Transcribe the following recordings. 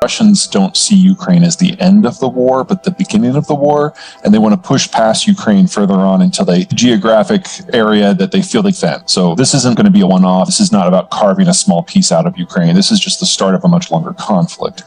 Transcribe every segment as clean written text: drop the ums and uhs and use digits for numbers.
Russians don't see Ukraine as the end of the war, but the beginning of the war, and they want to push past Ukraine further on into the geographic area that they feel they defend. So this isn't going to be a one-off. This is not about carving a small piece out of Ukraine. This is just the start of a much longer conflict.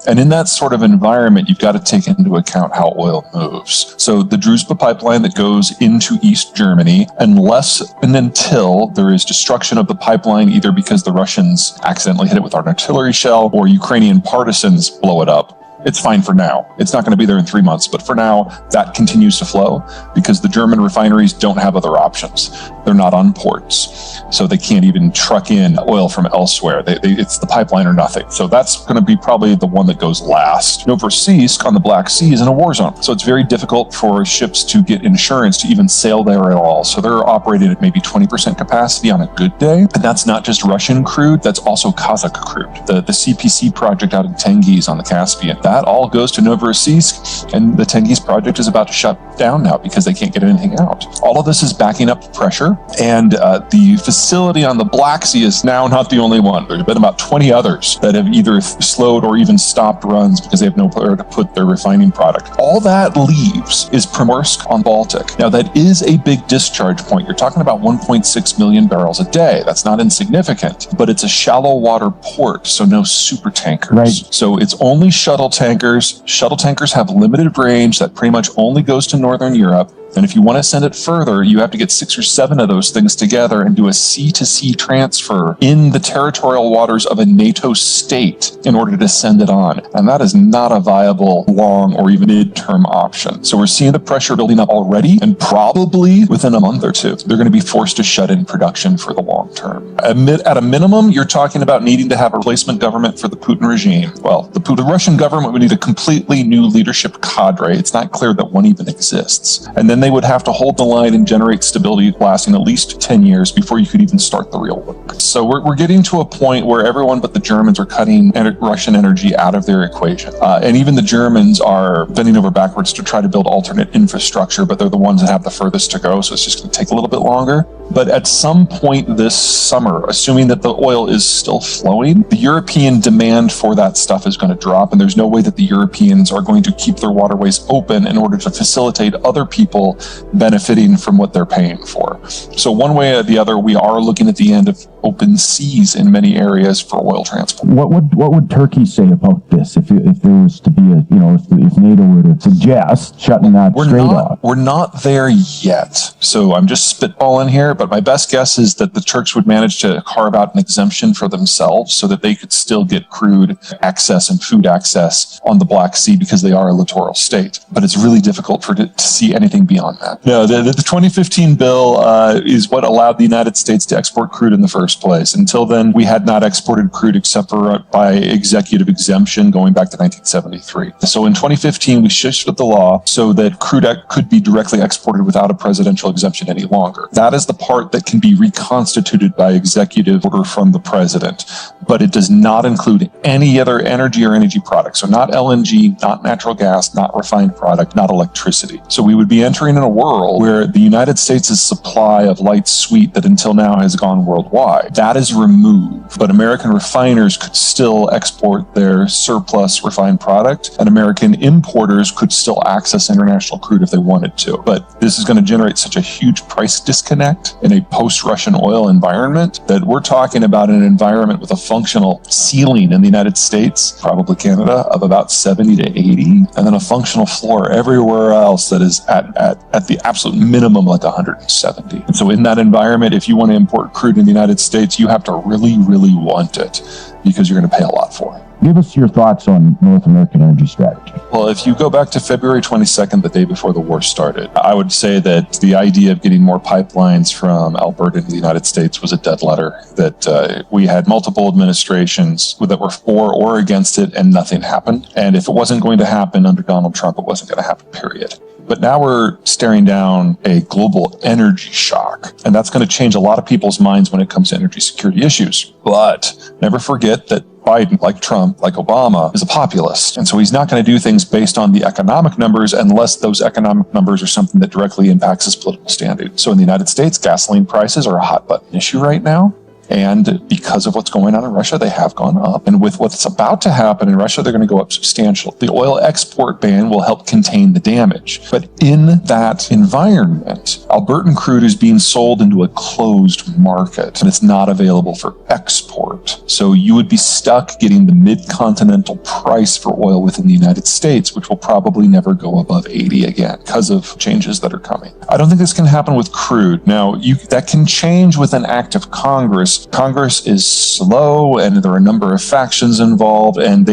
And in that sort of environment, you've got to take into account how oil moves. So the Druzhba pipeline that goes into East Germany, unless and until there is destruction of the pipeline, either because the Russians accidentally hit it with an artillery shell or Ukrainian partisans blow it up, it's fine for now. It's not going to be there in 3 months, but for now, that continues to flow because the German refineries don't have other options. They're not on ports, so they can't even truck in oil from elsewhere. It's the pipeline or nothing. So that's going to be probably the one that goes last. Novorossiysk on the Black Sea is in a war zone, so it's very difficult for ships to get insurance to even sail there at all. So they're operating at maybe 20% capacity on a good day, and that's not just Russian crude, that's also Kazakh crude. The CPC project out in Tengiz on the Caspian, that all goes to Novorossiysk, and the Tengiz project is about to shut down now because they can't get anything out. All of this is backing up the pressure, and the facility on the Black Sea is now not the only one. There's been about 20 others that have either slowed or even stopped runs because they have nowhere to put their refining product. All that leaves is Primorsk on Baltic. Now, that is a big discharge point. You're talking about 1.6 million barrels a day. That's not insignificant, but it's a shallow water port, so no super tankers. Right. So it's only shuttle tankers. Shuttle tankers have limited range that pretty much only goes to Northern Europe. And if you want to send it further, you have to get 6 or 7 of those things together and do a sea-to-sea transfer in the territorial waters of a NATO state in order to send it on. And that is not a viable long or even mid-term option. So we're seeing the pressure building up already, and probably within a month or two, they're going to be forced to shut in production for the long term. At a minimum, you're talking about needing to have a replacement government for the Putin regime. Well, the Russian government would need a completely new leadership cadre. It's not clear that one even exists. And then they would have to hold the line and generate stability lasting at least 10 years before you could even start the real work. So we're getting to a point where everyone but the Germans are cutting Russian energy out of their equation. And even the Germans are bending over backwards to try to build alternate infrastructure, but they're the ones that have the furthest to go, so it's just going to take a little bit longer. But at some point this summer, assuming that the oil is still flowing, the European demand for that stuff is going to drop, and there's no way that the Europeans are going to keep their waterways open in order to facilitate other people benefiting from what they're paying for. So one way or the other, we are looking at the end of open seas in many areas for oil transport. What would Turkey say about this if there was to be if NATO were to suggest shutting that straight off? We're not there yet. So I'm just spitballing here, but my best guess is that the Turks would manage to carve out an exemption for themselves so that they could still get crude access and food access on the Black Sea because they are a littoral state. But it's really difficult to see anything beyond that. No, the 2015 bill is what allowed the United States to export crude in the first place. Until then, we had not exported crude except for by executive exemption going back to 1973. So in 2015, we shifted the law so that crude could be directly exported without a presidential exemption any longer. That is the part that can be reconstituted by executive order from the president, but it does not include any other energy or energy products. So not LNG, not natural gas, not refined product, not electricity. So we would be entering in a world where the United States' supply of light sweet that until now has gone worldwide, that is removed, but American refiners could still export their surplus refined product, and American importers could still access international crude if they wanted to. But this is going to generate such a huge price disconnect in a post-Russian oil environment that we're talking about an environment with a functional ceiling in the United States, probably Canada, of about 70 to 80, and then a functional floor everywhere else that is at the absolute minimum like 170. And so in that environment, if you want to import crude in the United States, you have to really, really want it because you're going to pay a lot for it. Give us your thoughts on North American energy strategy. Well, if you go back to February 22nd, the day before the war started, I would say that the idea of getting more pipelines from Alberta to the United States was a dead letter, that we had multiple administrations that were for or against it, and nothing happened. And if it wasn't going to happen under Donald Trump, it wasn't going to happen, period. But now we're staring down a global energy shock, and that's going to change a lot of people's minds when it comes to energy security issues. But never forget that Biden, like Trump, like Obama, is a populist. And so he's not going to do things based on the economic numbers unless those economic numbers are something that directly impacts his political standing. So in the United States, gasoline prices are a hot button issue right now. And because of what's going on in Russia, they have gone up. And with what's about to happen in Russia, they're going to go up substantially. The oil export ban will help contain the damage. But in that environment, Albertan crude is being sold into a closed market, and it's not available for export. So you would be stuck getting the mid-continental price for oil within the United States, which will probably never go above 80 again because of changes that are coming. I don't think this can happen with crude. Now, that can change with an act of Congress. Congress is slow, and there are a number of factions involved, and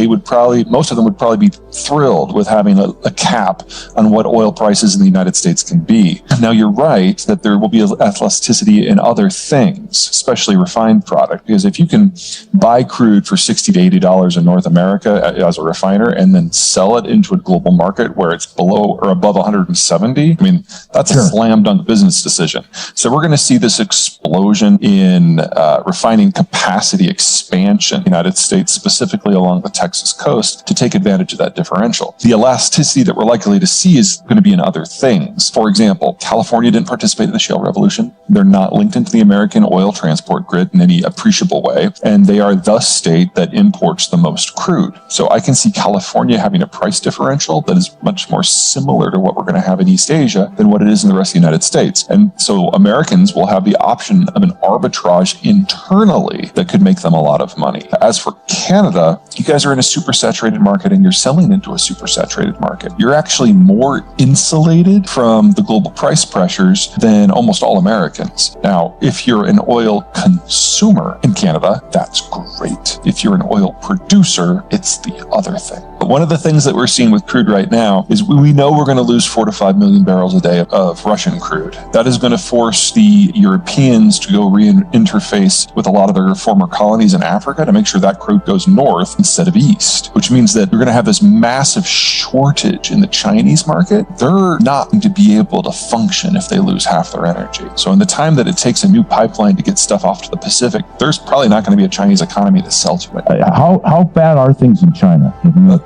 most of them would probably be thrilled with having a cap on what oil prices in the United States can be. Now, you're right that there will be elasticity in other things, especially refined product, because if you can buy crude for $60 to $80 in North America as a refiner and then sell it into a global market where it's below or above 170, I mean, that's a slam dunk business decision. So we're going to see this explosion in refining capacity expansion in the United States, specifically along the Texas coast, to take advantage of that differential. The elasticity that we're likely to see is going to be in other things. For example, California didn't participate in the shale revolution. They're not linked into the American oil transport grid in any appreciable way, and they are the state that imports the most crude. So I can see California having a price differential that is much more similar to what we're going to have in East Asia than what it is in the rest of the United States. And so Americans will have the option of an arbitrage internally that could make them a lot of money. As for Canada, you guys are in a supersaturated market and you're selling into a supersaturated market. You're actually more insulated from the global price pressures than almost all Americans. Now, if you're an oil consumer in Canada, that's great. If you're an oil producer, it's the other thing. But one of the things that we're seeing with crude right now is we know we're going to lose 4 to 5 million barrels a day of Russian crude. That is going to force the Europeans to go interface with a lot of their former colonies in Africa to make sure that crude goes north instead of east, which means that you're going to have this massive shortage in the Chinese market. They're not going to be able to function if they lose half their energy. So in the time that it takes a new pipeline to get stuff off to the Pacific, there's probably not going to be a Chinese economy to sell to it. How bad are things in China?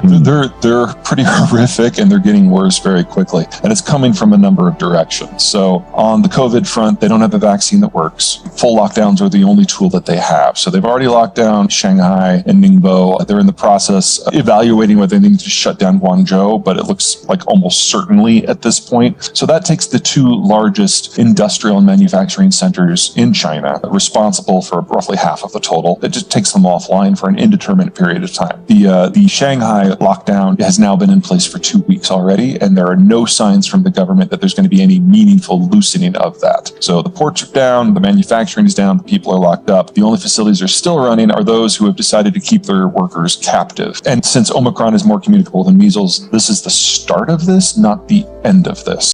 They're pretty horrific, and they're getting worse very quickly. And it's coming from a number of directions. So on the COVID front, they don't have a vaccine that works. Full lockdowns are the only tool that they have. So they've already locked down Shanghai and Ningbo. They're in the process of evaluating whether they need to shut down Guangzhou, but it looks like almost certainly at this point. So that takes the two largest industrial and manufacturing centers in China, responsible for roughly half of the total. It just takes them offline for an indeterminate period of time. The Shanghai lockdown has now been in place for 2 weeks already, and there are no signs from the government that there's going to be any meaningful loosening of that. So the ports are down, the manufacturing is down, the people are locked up. The only facilities that are still running are those who have decided to keep their workers captive. And since Omicron is more communicable than measles, this is the start of this, not the end of this.